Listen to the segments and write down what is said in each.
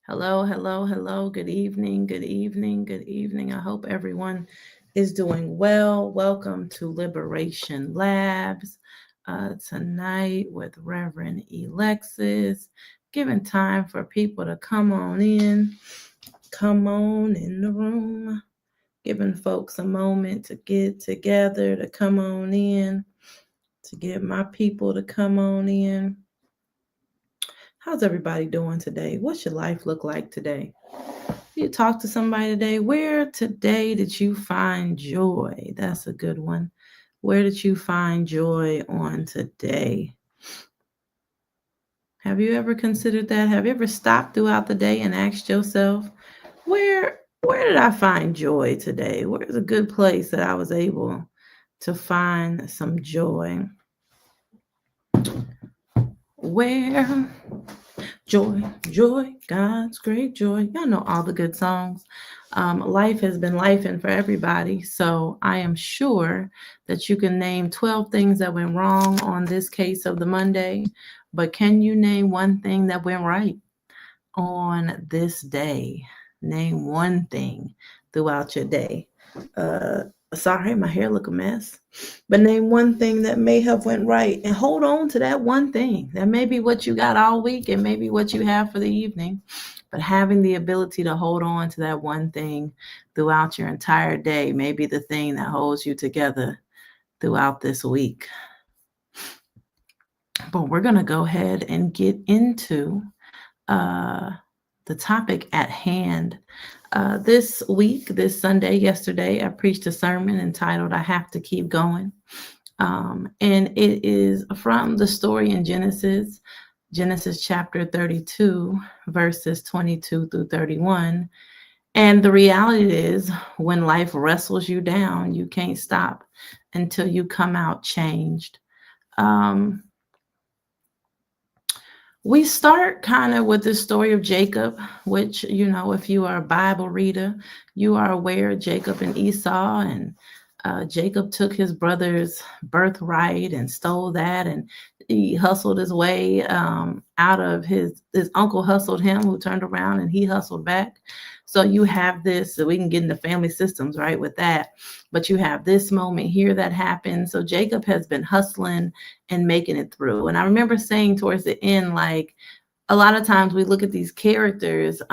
Hello, hello, hello. Good evening, good evening, good evening. I hope everyone is doing well. Welcome to Liberation Labs tonight with Reverend Alexis, giving time for people to come on in the room, giving folks a moment to get together, to come on in, to get my people to come on in. How's everybody doing today? What's your life look like today? You talk to somebody today. Where today did you find joy? That's a good one. Where did you find joy on today? Have you ever considered that? Have you ever stopped throughout the day and asked yourself, where did I find joy today? Where's a good place that I was able to find some joy? Where joy, joy, God's great joy. Y'all know all the good songs. Life has been lifing for everybody. So I am sure that you can name 12 things that went wrong on this case of the Monday. But can you name one thing that went right on this day? Name one thing throughout your day. Uh, Sorry, my hair look a mess. But name one thing that may have went right and hold on to that one thing. That may be what you got all week and maybe what you have for the evening. But having the ability to hold on to that one thing throughout your entire day may be the thing that holds you together throughout this week. But we're going to go ahead and get into uh, the topic at hand. This week, this Sunday, yesterday, I preached a sermon entitled I Have to Keep Going. And it is from the story in Genesis chapter 32, verses 22 through 31. And the reality is, when life wrestles you down, you can't stop until you come out changed. Um, we start kind of with the story of Jacob, which, if you are a Bible reader, you are aware Jacob and Esau, and Jacob took his brother's birthright and stole that, and he hustled his way out of his uncle hustled him, who turned around and he hustled back. So you have this, so we can get into family systems, right, with that. But you have this moment here that happened. So Jacob has been hustling and making it through. And I remember saying towards the end, like, a lot of times we look at these characters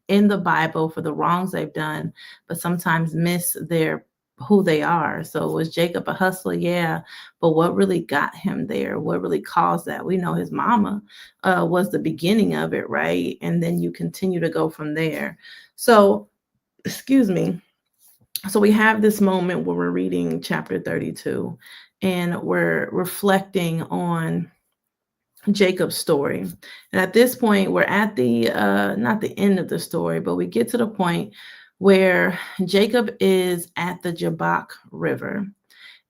in the Bible for the wrongs they've done, but sometimes miss their who they are. So was Jacob a hustler? Yeah. But what really got him there? What really caused that? We know his mama was the beginning of it, right? And then you continue to go from there. So, excuse me. So we have this moment where we're reading chapter 32 and we're reflecting on Jacob's story. And at this point, we're at the not the end of the story, but we get to the point where Jacob is at the Jabbok River.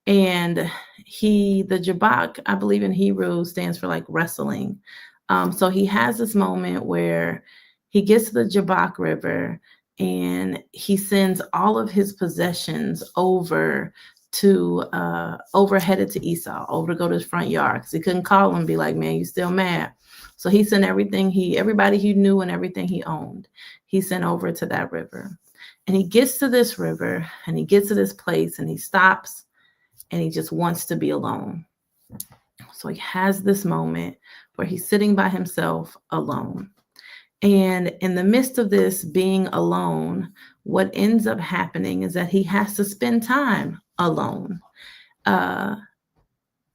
And the Jabbok, I believe in Hebrew, stands for like wrestling. So he has this moment where he gets to the Jabbok River and he sends all of his possessions over headed to Esau, over to go to his front yard, because he couldn't call him and be like, man, you still mad. So he sent everybody he knew and everything he owned, he sent over to that river. And he gets to this river and he gets to this place and he stops and he just wants to be alone. So he has this moment where he's sitting by himself alone. And in the midst of this being alone, what ends up happening is that he has to spend time alone. Uh,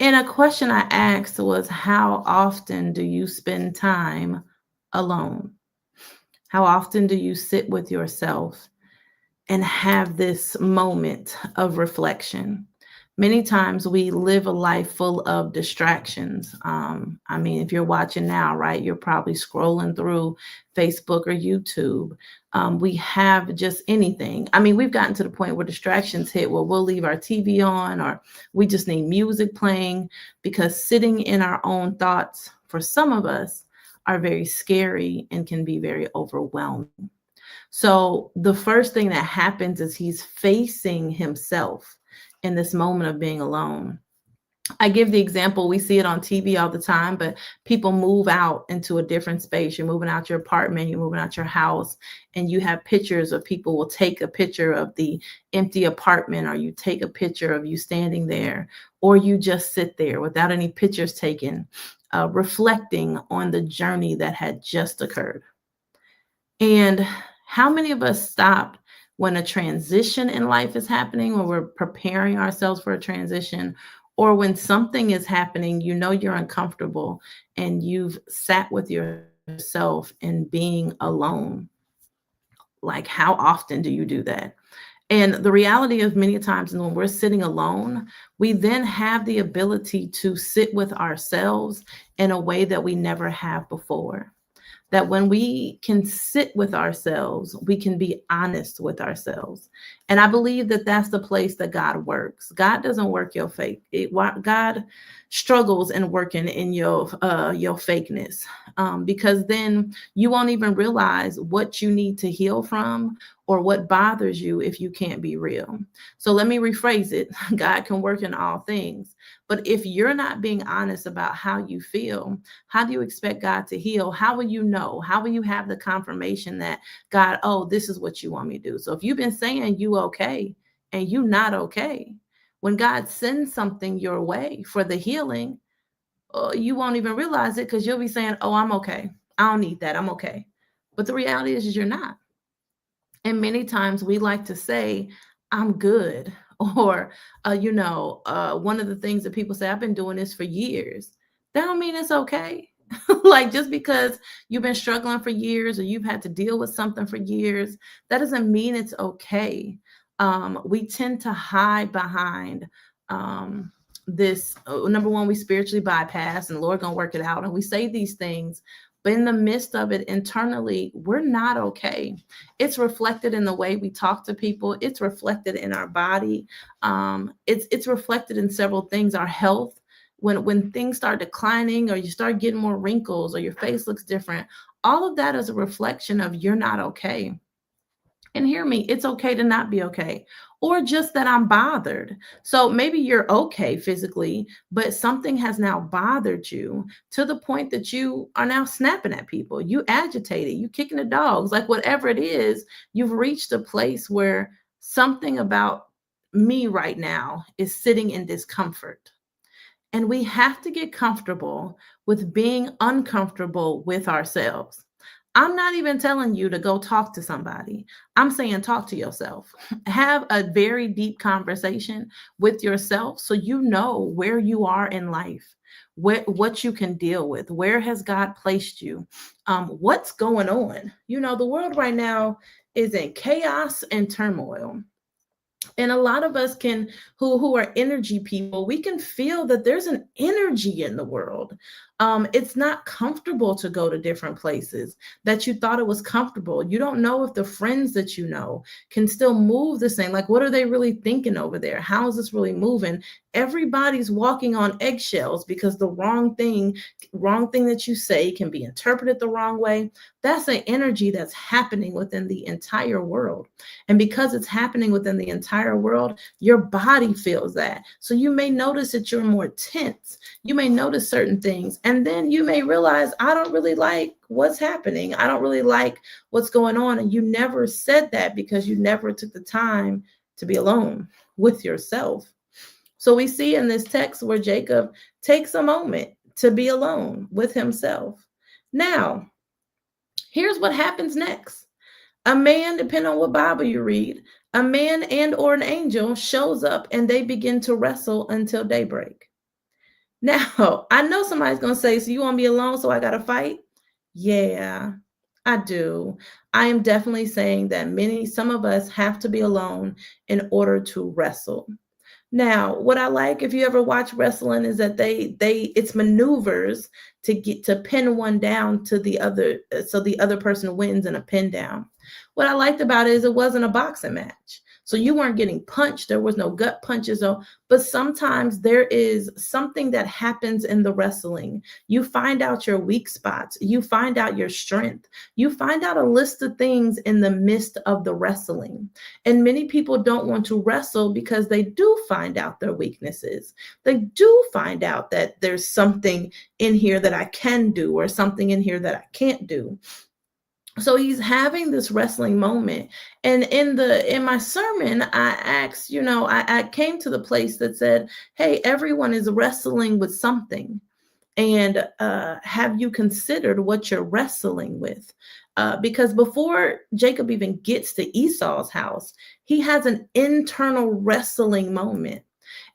and a question I asked was, how often do you spend time alone? How often do you sit with yourself and have this moment of reflection? Many times we live a life full of distractions. If you're watching now, right, you're probably scrolling through Facebook or YouTube. We have just anything. We've gotten to the point where distractions hit where we'll leave our TV on, or we just need music playing, because sitting in our own thoughts for some of us are very scary and can be very overwhelming. So the first thing that happens is he's facing himself in this moment of being alone. I give the example, we see it on TV all the time, but people move out into a different space. You're moving out your apartment, you're moving out your house, and you have pictures of people will take a picture of the empty apartment, or you take a picture of you standing there, or you just sit there without any pictures taken, reflecting on the journey that had just occurred. And how many of us stopped when a transition in life is happening, or we're preparing ourselves for a transition, or when something is happening, you know you're uncomfortable and you've sat with yourself and being alone? Like, how often do you do that? And the reality of many times when we're sitting alone, we then have the ability to sit with ourselves in a way that we never have before. That when we can sit with ourselves, we can be honest with ourselves. And I believe that that's the place that God works. God doesn't work your fake. God struggles in working in your fakeness, because then you won't even realize what you need to heal from or what bothers you if you can't be real. So let me rephrase it. God can work in all things. But if you're not being honest about how you feel, how do you expect God to heal? How will you know? How will you have the confirmation that God, oh, this is what you want me to do? So if you've been saying you okay and you not okay, when God sends something your way for the healing, you won't even realize it because you'll be saying, oh, I'm okay. I don't need that. I'm okay. But the reality is you're not. And many times we like to say, I'm good. Or, one of the things that people say, I've been doing this for years. That don't mean it's okay. Like, just because you've been struggling for years or you've had to deal with something for years, that doesn't mean it's okay. We tend to hide behind this. Number one, we spiritually bypass and the Lord gonna work it out. And we say these things, but in the midst of it, internally, we're not okay. It's reflected in the way we talk to people. It's reflected in our body. It's reflected in several things. Our health. When things start declining, or you start getting more wrinkles, or your face looks different, all of that is a reflection of you're not okay. And hear me, it's okay to not be okay, or just that I'm bothered. So maybe you're okay physically, but something has now bothered you to the point that you are now snapping at people. You agitated, you kicking the dogs, like whatever it is, you've reached a place where something about me right now is sitting in discomfort. And we have to get comfortable with being uncomfortable with ourselves. I'm not even telling you to go talk to somebody. I'm saying talk to yourself. Have a very deep conversation with yourself so you know where you are in life, what you can deal with, where has God placed you, what's going on. The world right now is in chaos and turmoil. And a lot of us can, who are energy people, we can feel that there's an energy in the world. It's not comfortable to go to different places that you thought it was comfortable. You don't know if the friends that you know can still move the same. Like, what are they really thinking over there? How is this really moving? Everybody's walking on eggshells because the wrong thing that you say can be interpreted the wrong way. That's an energy that's happening within the entire world. And because it's happening within the entire world, your body feels that. So you may notice that you're more tense. You may notice certain things. And then you may realize, I don't really like what's happening. I don't really like what's going on. And you never said that because you never took the time to be alone with yourself. So we see in this text where Jacob takes a moment to be alone with himself. Now, here's what happens next. A man, depending on what Bible you read, a man and or an angel shows up and they begin to wrestle until daybreak. Now, I know somebody's going to say, so you want me alone, so I got to fight? Yeah, I do. I am definitely saying that some of us have to be alone in order to wrestle. Now, what I like, if you ever watch wrestling, is that it's maneuvers to get to pin one down to the other, so the other person wins in a pin down. What I liked about it is it wasn't a boxing match. So you weren't getting punched. There was no gut punches. But sometimes there is something that happens in the wrestling. You find out your weak spots. You find out your strength. You find out a list of things in the midst of the wrestling. And many people don't want to wrestle because they do find out their weaknesses. They do find out that there's something in here that I can do or something in here that I can't do. So he's having this wrestling moment. And in my sermon, I asked, I came to the place that said, hey, everyone is wrestling with something. And have you considered what you're wrestling with? Because before Jacob even gets to Esau's house, he has an internal wrestling moment.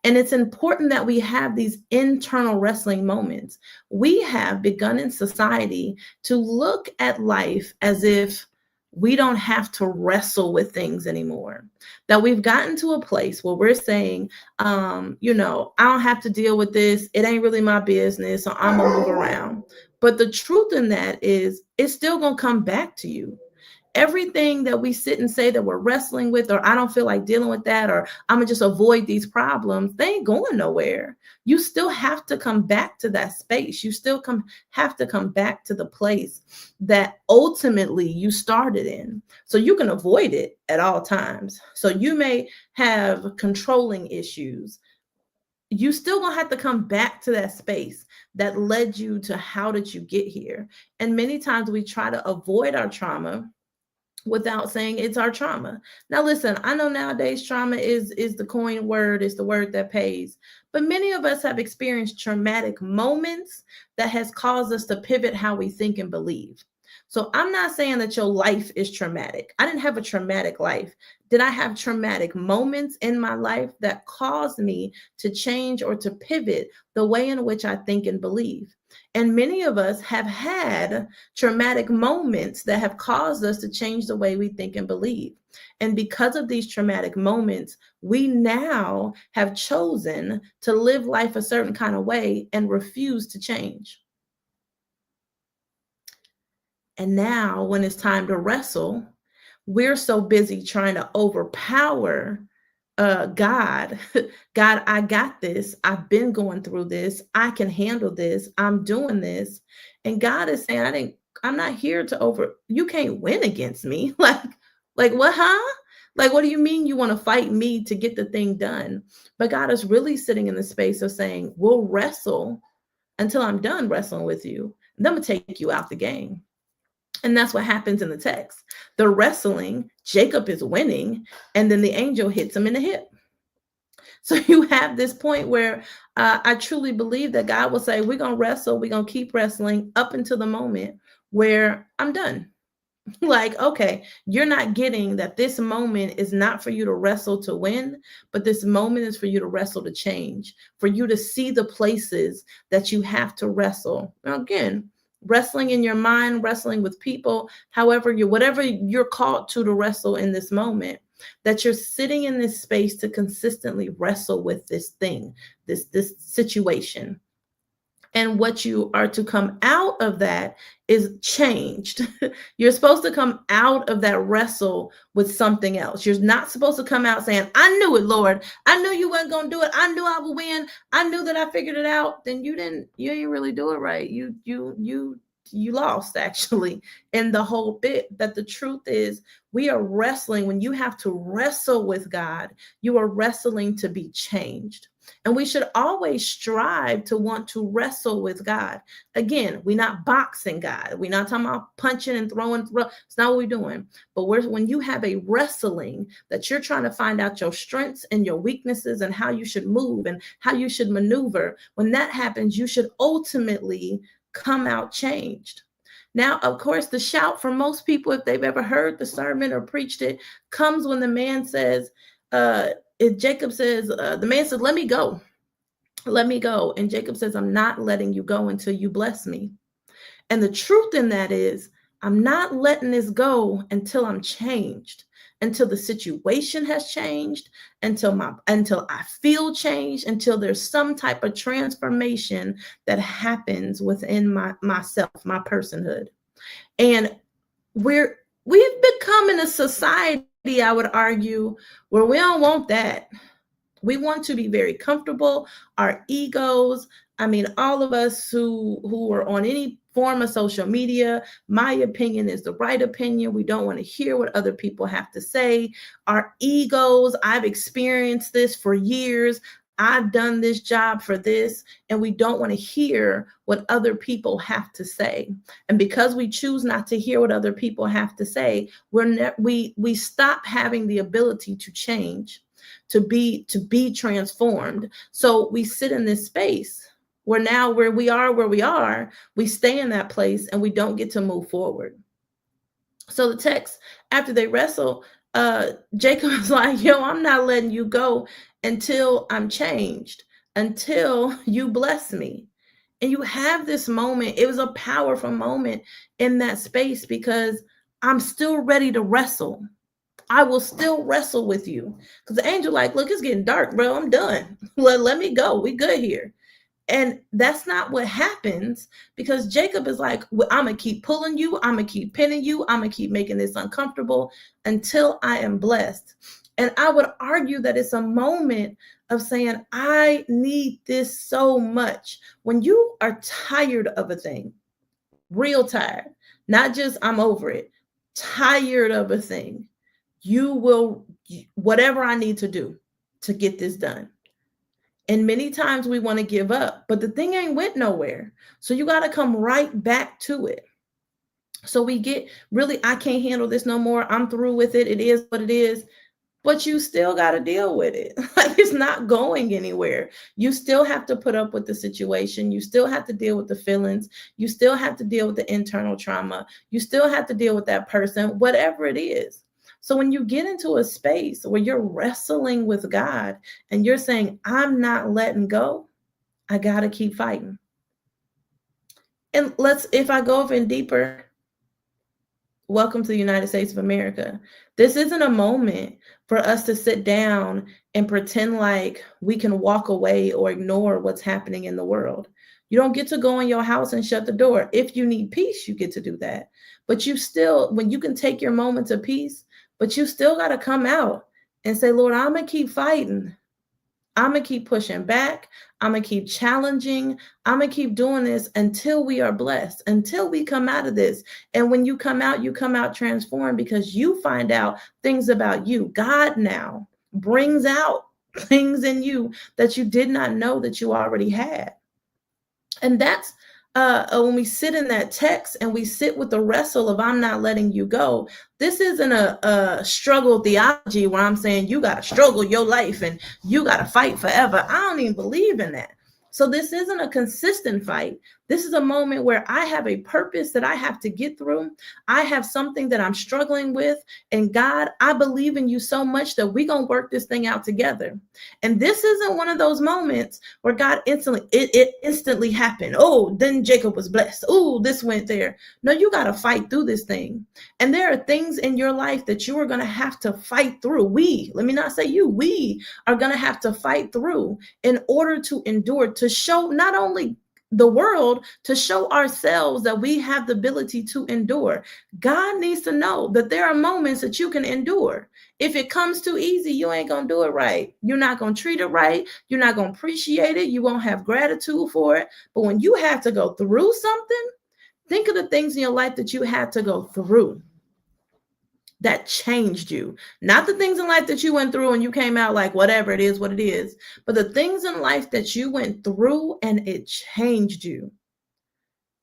And it's important that we have these internal wrestling moments. We have begun in society to look at life as if we don't have to wrestle with things anymore. That we've gotten to a place where we're saying, I don't have to deal with this. It ain't really my business. So I'm going to move around. But the truth in that is it's still going to come back to you. Everything that we sit and say that we're wrestling with, or I don't feel like dealing with that, or I'm gonna just avoid these problems, they ain't going nowhere. You still have to come back to that space. You still have to come back to the place that ultimately you started in. So you can avoid it at all times. So you may have controlling issues. You still gonna have to come back to that space that led you to how did you get here? And many times we try to avoid our trauma without saying it's our trauma. Now, listen, I know nowadays trauma is the coin word, is the word that pays. But many of us have experienced traumatic moments that has caused us to pivot how we think and believe. So I'm not saying that your life is traumatic. I didn't have a traumatic life. Did I have traumatic moments in my life that caused me to change or to pivot the way in which I think and believe? And many of us have had traumatic moments that have caused us to change the way we think and believe. And because of these traumatic moments, we now have chosen to live life a certain kind of way and refuse to change. And now, when it's time to wrestle, we're so busy trying to overpower God. God, I got this. I've been going through this. I can handle this. I'm doing this. And God is saying, I'm not here you can't win against me. Like what, huh? Like, what do you mean you want to fight me to get the thing done? But God is really sitting in the space of saying, we'll wrestle until I'm done wrestling with you. And then I'm going to take you out the game. And that's what happens in the text. The wrestling, Jacob is winning, and then the angel hits him in the hip. So you have this point where I truly believe that God will say, we're going to wrestle, we're going to keep wrestling up until the moment where I'm done. Like, okay, you're not getting that this moment is not for you to wrestle to win, but this moment is for you to wrestle to change, for you to see the places that you have to wrestle. Now, again, wrestling in your mind, wrestling with people, whatever you're called to wrestle in this moment, that you're sitting in this space to consistently wrestle with this thing, this situation. And what you are to come out of that is changed. You're supposed to come out of that wrestle with something else. You're not supposed to come out saying, I knew it, Lord. I knew you weren't going to do it. I knew I would win. I knew that I figured it out. Then you didn't really do it right. You lost, actually, in the whole bit. That the truth is, we are wrestling. When you have to wrestle with God, you are wrestling to be changed. And we should always strive to want to wrestle with God. Again, we're not boxing God. We're not talking about punching and throwing. It's not what we're doing. But when you have a wrestling that you're trying to find out your strengths and your weaknesses and how you should move and how you should maneuver, when that happens, you should ultimately come out changed. Now, of course, the shout from most people, if they've ever heard the sermon or preached it, comes when the man says, if Jacob says, the man says, let me go. Let me go. And Jacob says, I'm not letting you go until you bless me. And the truth in that is, I'm not letting this go until I'm changed, until the situation has changed, until I feel changed, until there's some type of transformation that happens within myself, my personhood. And we've become in a society I would argue, where we don't want that. We want to be very comfortable. Our egos, I mean, all of us who are on any form of social media, my opinion is the right opinion. We don't want to hear what other people have to say. Our egos, I've experienced this for years. I've done this job for this, and we don't want to hear what other people have to say. And because we choose not to hear what other people have to say, we stop having the ability to change, to be transformed. So we sit in this space where now where we are, we stay in that place and we don't get to move forward. So the text, after they wrestle, Jacob is like, yo, I'm not letting you go until I'm changed, until you bless me. And you have this moment. It was a powerful moment in that space because I'm still ready to wrestle. I will still wrestle with you. Because the angel, like, look, it's getting dark, bro. I'm done. Let me go. We good here. And that's not what happens, because Jacob is like, well, I'm going to keep pulling you. I'm going to keep pinning you. I'm going to keep making this uncomfortable until I am blessed. And I would argue that it's a moment of saying, I need this so much. When you are tired of a thing, real tired, not just I'm over it, tired of a thing, you will, whatever I need to do to get this done. And many times we want to give up, but the thing ain't went nowhere. So you got to come right back to it. So we get really, I can't handle this no more. I'm through with it. It is what it is. But you still got to deal with it. Like, it's not going anywhere. You still have to put up with the situation. You still have to deal with the feelings. You still have to deal with the internal trauma. You still have to deal with that person, whatever it is. So when you get into a space where you're wrestling with God and you're saying, I'm not letting go, I got to keep fighting. And if I go even deeper, welcome to the United States of America. This isn't a moment for us to sit down and pretend like we can walk away or ignore what's happening in the world. You don't get to go in your house and shut the door. If you need peace, you get to do that. But you still, when you can take your moments of peace, but you still got to come out and say, Lord, I'm going to keep fighting. I'm going to keep pushing back. I'm going to keep challenging. I'm going to keep doing this until we are blessed, until we come out of this. And when you come out transformed, because you find out things about you. God now brings out things in you that you did not know that you already had. And that's when we sit in that text and we sit with the wrestle of I'm not letting you go. This isn't a struggle theology where I'm saying you got to struggle your life and you got to fight forever. I don't even believe in that. So this isn't a consistent fight. This is a moment where I have a purpose that I have to get through. I have something that I'm struggling with. And God, I believe in you so much that we're going to work this thing out together. And this isn't one of those moments where God it instantly happened. Oh, then Jacob was blessed. Oh, this went there. No, you got to fight through this thing. And there are things in your life that you are going to have to fight through. Let me not say you, we are going to have to fight through in order to endure, to show not only the world, to show ourselves that we have the ability to endure. God needs to know that there are moments that you can endure. If it comes too easy, you ain't going to do it right. You're not going to treat it right. You're not going to appreciate it. You won't have gratitude for it. But when you have to go through something, think of the things in your life that you had to go through that changed you. Not the things in life that you went through and you came out like, whatever, it is what it is. But the things in life that you went through and it changed you.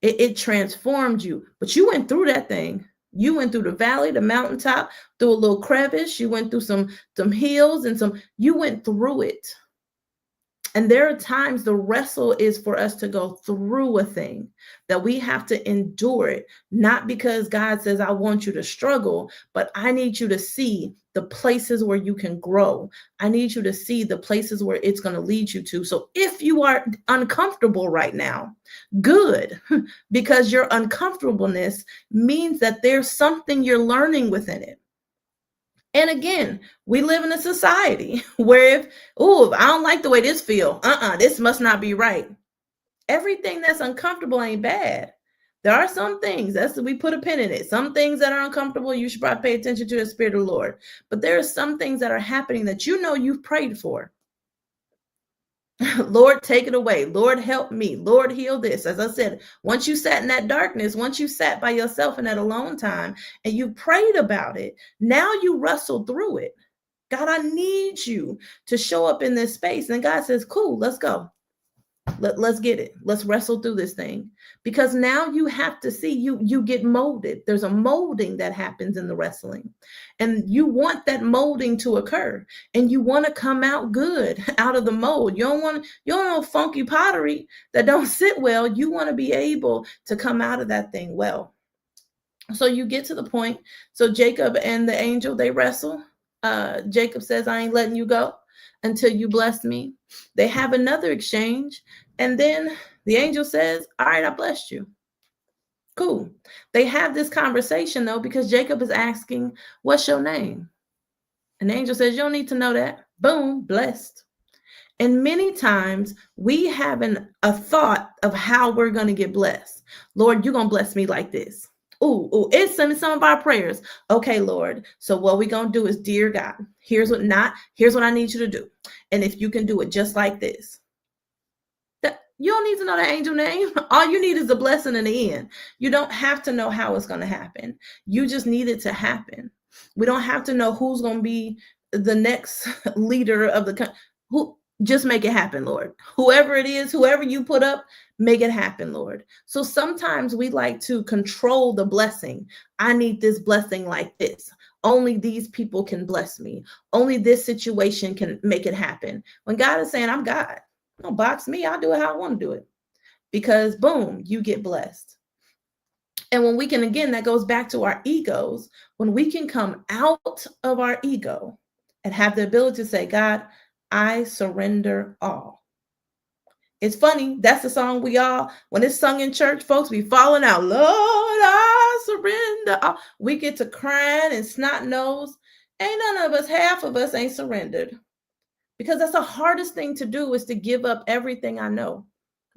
It transformed you. But you went through that thing. You went through the valley, the mountaintop, through a little crevice. You went through some hills and you went through it. And there are times the wrestle is for us to go through a thing, that we have to endure it, not because God says, I want you to struggle, but I need you to see the places where you can grow. I need you to see the places where it's going to lead you to. So if you are uncomfortable right now, good, because your uncomfortableness means that there's something you're learning within it. And again, we live in a society where if I don't like the way this feels, this must not be right. Everything that's uncomfortable ain't bad. There are some things, we put a pin in it. Some things that are uncomfortable, you should probably pay attention to the Spirit of the Lord. But there are some things that are happening that you know you've prayed for. Lord, take it away. Lord, help me. Lord, heal this. As I said, once you sat in that darkness, once you sat by yourself in that alone time and you prayed about it, now you wrestle through it. God, I need you to show up in this space. And God says, cool, let's go. Let's get it. Let's wrestle through this thing. Because now you have to see, you get molded. There's a molding that happens in the wrestling. And you want that molding to occur. And you want to come out good out of the mold. You don't want funky pottery that don't sit well. You want to be able to come out of that thing well. So you get to the point. So Jacob and the angel, they wrestle. Jacob says, I ain't letting you go until you bless me. They have another exchange. And then the angel says, all right, I blessed you. Cool. They have this conversation though, because Jacob is asking, what's your name? And the angel says, you don't need to know that. Boom, blessed. And many times we have a thought of how we're going to get blessed. Lord, you're going to bless me like this. Ooh, it's some of our prayers. Okay, Lord. So what we're going to do is, dear God, here's what I need you to do. And if you can do it just like this. You don't need to know the angel name. All you need is the blessing in the end. You don't have to know how it's going to happen. You just need it to happen. We don't have to know who's going to be the next leader of the country. Just make it happen, Lord. Whoever it is, whoever you put up, make it happen, Lord. So sometimes we like to control the blessing. I need this blessing like this. Only these people can bless me. Only this situation can make it happen. When God is saying, I'm God. Don't box me. I'll do it how I want to do it. Because boom, you get blessed. And when we can, again, that goes back to our egos. When we can come out of our ego and have the ability to say, God, I surrender all. It's funny. That's the song when it's sung in church, folks be falling out. Lord, I surrender all. We get to crying and snot nose. Ain't none of us, half of us ain't surrendered. Because that's the hardest thing to do, is to give up everything I know.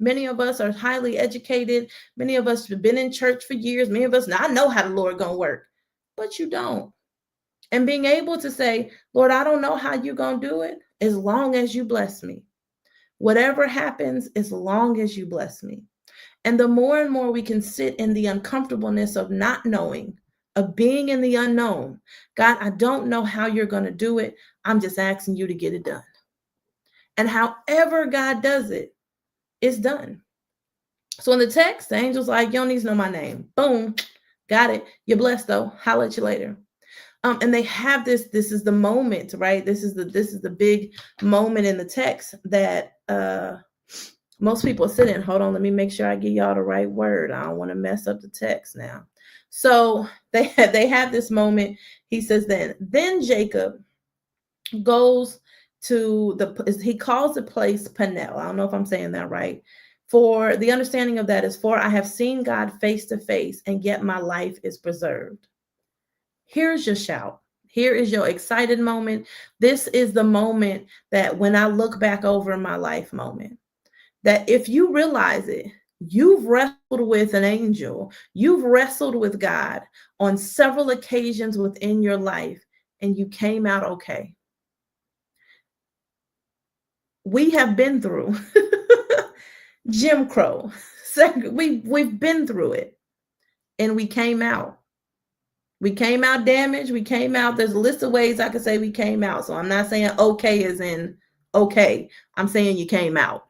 Many of us are highly educated. Many of us have been in church for years. Many of us, now I know how the Lord gonna work, but you don't. And being able to say, Lord, I don't know how you're gonna do it, as long as you bless me. Whatever happens, as long as you bless me. And the more and more we can sit in the uncomfortableness of not knowing, of being in the unknown. God, I don't know how you're gonna do it. I'm just asking you to get it done. And however God does it, it's done. So in the text, the angel's like, you don't need to know my name. Boom, got it. You're blessed though. Holla at you later. And they have this is the moment, right? This is the big moment in the text that most people sit in. Hold on, let me make sure I give y'all the right word. I don't want to mess up the text now. So they have this moment. He says, then Jacob goes to he calls the place Peniel. I don't know if I'm saying that right. For the understanding of that is, for I have seen God face to face, and yet my life is preserved. Here's your shout. Here is your excited moment. This is the moment that when I look back over my life moment, that if you realize it, you've wrestled with an angel, you've wrestled with God on several occasions within your life, and you came out okay. We have been through Jim Crow. We've been through it, and we came out. We came out damaged. We came out. There's a list of ways I could say we came out. So I'm not saying okay as in okay. I'm saying you came out.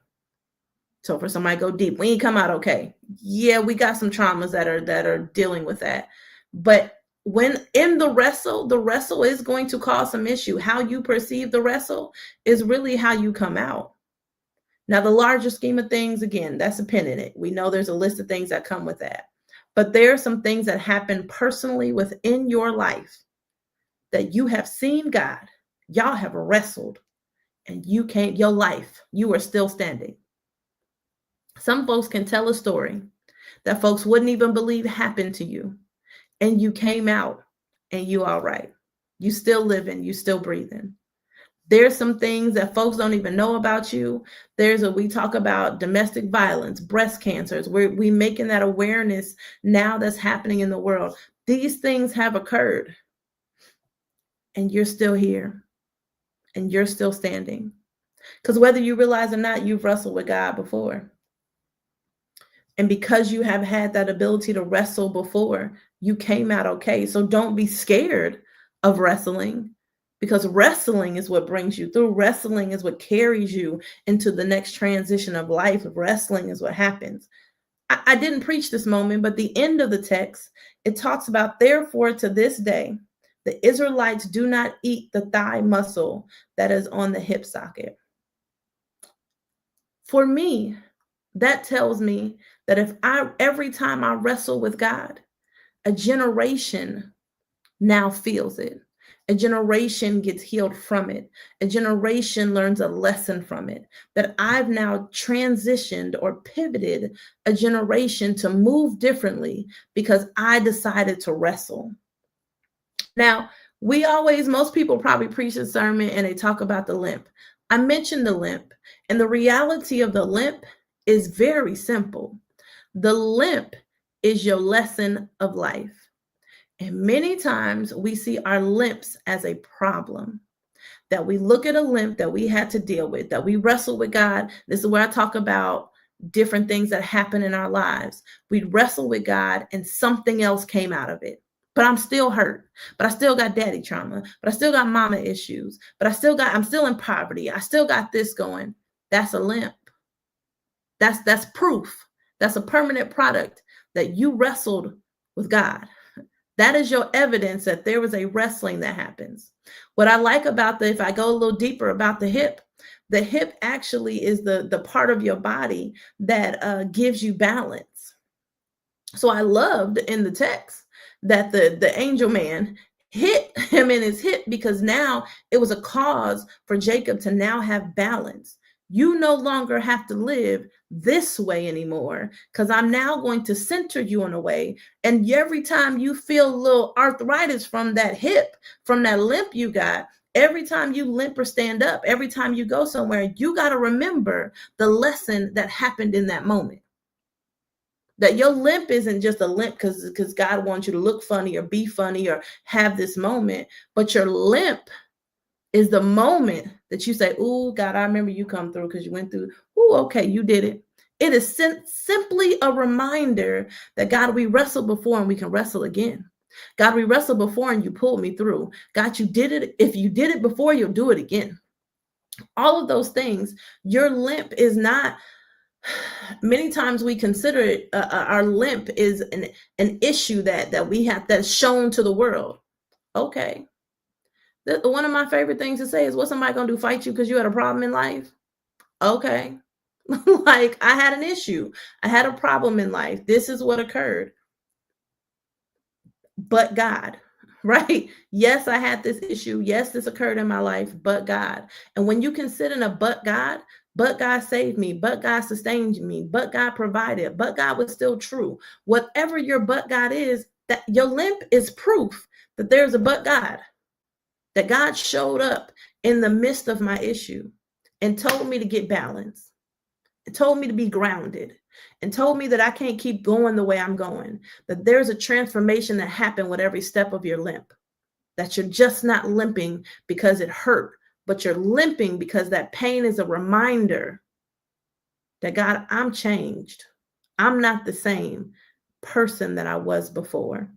So for somebody to go deep, we ain't come out okay. Yeah, we got some traumas that are dealing with that. But when in the wrestle is going to cause some issue. How you perceive the wrestle is really how you come out. Now, the larger scheme of things, again, that's a pin in it. We know there's a list of things that come with that. But there are some things that happen personally within your life that you have seen God. Y'all have wrestled, and you are still standing. Some folks can tell a story that folks wouldn't even believe happened to you, and you came out and you all right. You still living, you still breathing. There's some things that folks don't even know about you. We talk about domestic violence, breast cancers. We making that awareness now that's happening in the world. These things have occurred, and you're still here, and you're still standing. Because whether you realize or not, you've wrestled with God before. And because you have had that ability to wrestle before, you came out okay. So don't be scared of wrestling, because wrestling is what brings you through. Wrestling is what carries you into the next transition of life. Wrestling is what happens. I didn't preach this moment, but the end of the text, it talks about, therefore, to this day, the Israelites do not eat the thigh muscle that is on the hip socket. For me, that tells me that every time I wrestle with God, a generation now feels it. A generation gets healed from it. A generation learns a lesson from it. That I've now transitioned or pivoted a generation to move differently because I decided to wrestle. Now, most people probably preach a sermon and they talk about the limp. I mentioned the limp, and the reality of the limp is very simple. The limp is your lesson of life. And many times we see our limps as a problem, that we look at a limp that we had to deal with, that we wrestle with God. This is where I talk about different things that happen in our lives. We wrestle with God and something else came out of it. But I'm still hurt, but I still got daddy trauma, but I still got mama issues, but I'm still in poverty. I still got this going. That's a limp. That's proof. That's a permanent product that you wrestled with God. That is your evidence that there was a wrestling that happens. What I like about if I go a little deeper about the hip actually is the part of your body that gives you balance. So I loved in the text that the angel man hit him in his hip, because now it was a cause for Jacob to now have balance. You no longer have to live this way anymore, because I'm now going to center you in a way. And every time you feel a little arthritis from that hip, from that limp you got, every time you limp or stand up, every time you go somewhere, you got to remember the lesson that happened in that moment. That your limp isn't just a limp because God wants you to look funny or be funny or have this moment, but your limp is the moment that you say, "Ooh, God, I remember you come through because you went through. Ooh, okay, you did it." It is simply a reminder that, God, we wrestled before and we can wrestle again. God, we wrestled before and you pulled me through. God, you did it. If you did it before, you'll do it again. All of those things. Your limp is not. Many times we consider it, our limp is an issue that we have, that's shown to the world. Okay. One of my favorite things to say is, what's somebody gonna do, fight you because you had a problem in life? Okay. Like, I had an issue. I had a problem in life. This is what occurred. But God, right? Yes, I had this issue. Yes, this occurred in my life, but God. And when you consider a but God saved me, but God sustained me, but God provided, but God was still true. Whatever your but God is, that your limp is proof that there's a but God, that God showed up in the midst of my issue and told me to get balance. It told me to be grounded, and told me that I can't keep going the way I'm going, that there's a transformation that happened with every step of your limp, that you're just not limping because it hurt, but you're limping because that pain is a reminder that, God, I'm changed. I'm not the same person that I was before.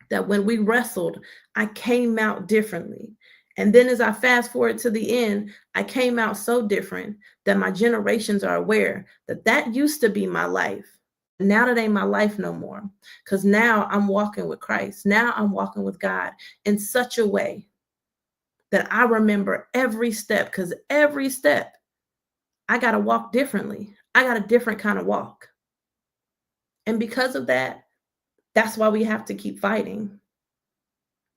That when we wrestled, I came out differently. And then as I fast forward to the end, I came out so different that my generations are aware that that used to be my life. Now that ain't my life no more. Because now I'm walking with Christ. Now I'm walking with God in such a way that I remember every step, because every step I got to walk differently. I got a different kind of walk. And because of that, that's why we have to keep fighting.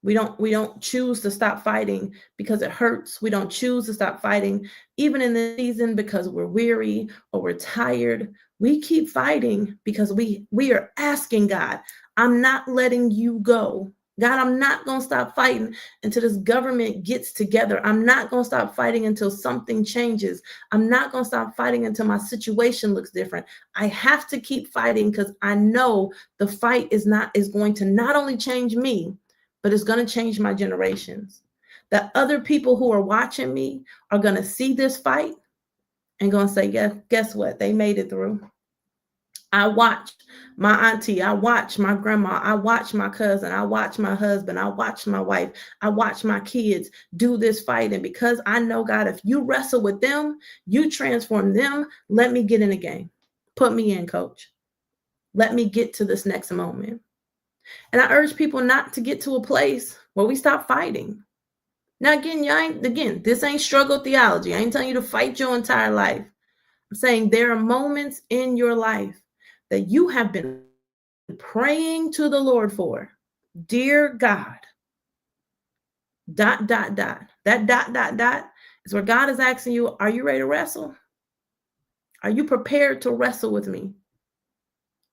We don't choose to stop fighting because it hurts. We don't choose to stop fighting even in the season because we're weary or we're tired. We keep fighting because we are asking God, I'm not letting you go God, I'm not going to stop fighting until this government gets together. I'm not going to stop fighting until something changes. I'm not going to stop fighting until my situation looks different. I have to keep fighting because I know the fight is going to not only change me, but it's going to change my generations. That other people who are watching me are going to see this fight and going to say, yeah, guess what? They made it through. I watched my auntie, I watched my grandma, I watched my cousin, I watched my husband, I watched my wife, I watched my kids do this fight. And because I know, God, if you wrestle with them, you transform them, let me get in the game. Put me in, coach. Let me get to this next moment. And I urge people not to get to a place where we stop fighting. Now, again, this ain't struggle theology. I ain't telling you to fight your entire life. I'm saying there are moments in your life that you have been praying to the Lord for. Dear God, ... That ... is where God is asking you, are you ready to wrestle? Are you prepared to wrestle with me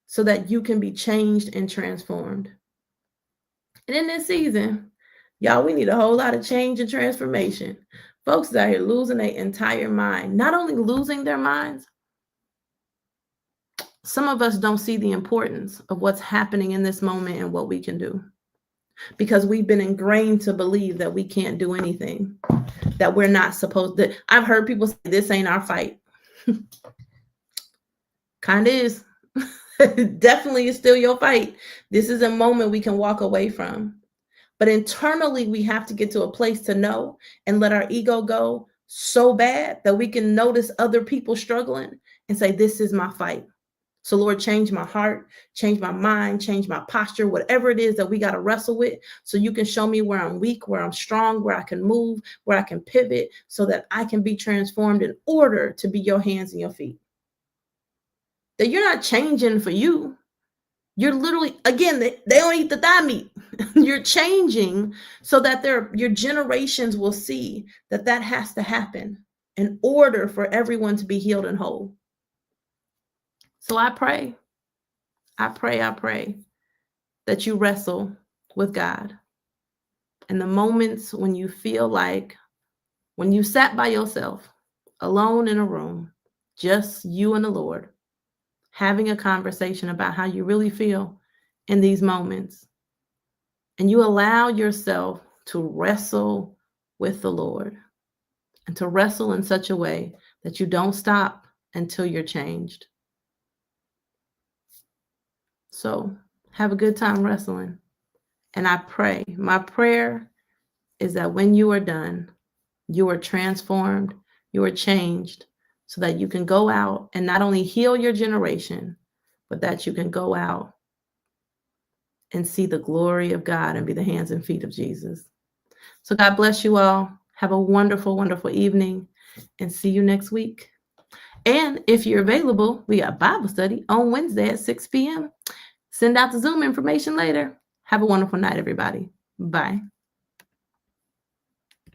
so that you can be changed and transformed? And in this season, y'all, we need a whole lot of change and transformation. Folks out here losing their entire mind, not only losing their minds, some of us don't see the importance of what's happening in this moment and what we can do because we've been ingrained to believe that we can't do anything, that we're not supposed to. I've heard people say, this ain't our fight. Kind of is. Definitely is still your fight. This is a moment we can walk away from. But internally, we have to get to a place to know and let our ego go so bad that we can notice other people struggling and say, this is my fight. So Lord, change my heart, change my mind, change my posture, whatever it is that we got to wrestle with, so you can show me where I'm weak, where I'm strong, where I can move, where I can pivot, so that I can be transformed in order to be your hands and your feet. That you're not changing for you. You're literally, again, they don't eat the thigh meat. You're changing so that your generations will see that has to happen in order for everyone to be healed and whole. So I pray that you wrestle with God. And the moments when you feel like, when you sat by yourself, alone in a room, just you and the Lord, having a conversation about how you really feel in these moments, and you allow yourself to wrestle with the Lord, and to wrestle in such a way that you don't stop until you're changed. So have a good time wrestling. And I pray, my prayer is that when you are done, you are transformed, you are changed, so that you can go out and not only heal your generation, but that you can go out and see the glory of God and be the hands and feet of Jesus. So God bless you all. Have a wonderful, wonderful evening, and see you next week. And if you're available, we got Bible study on Wednesday at 6 p.m. Send out the Zoom information later. Have a wonderful night, everybody. Bye.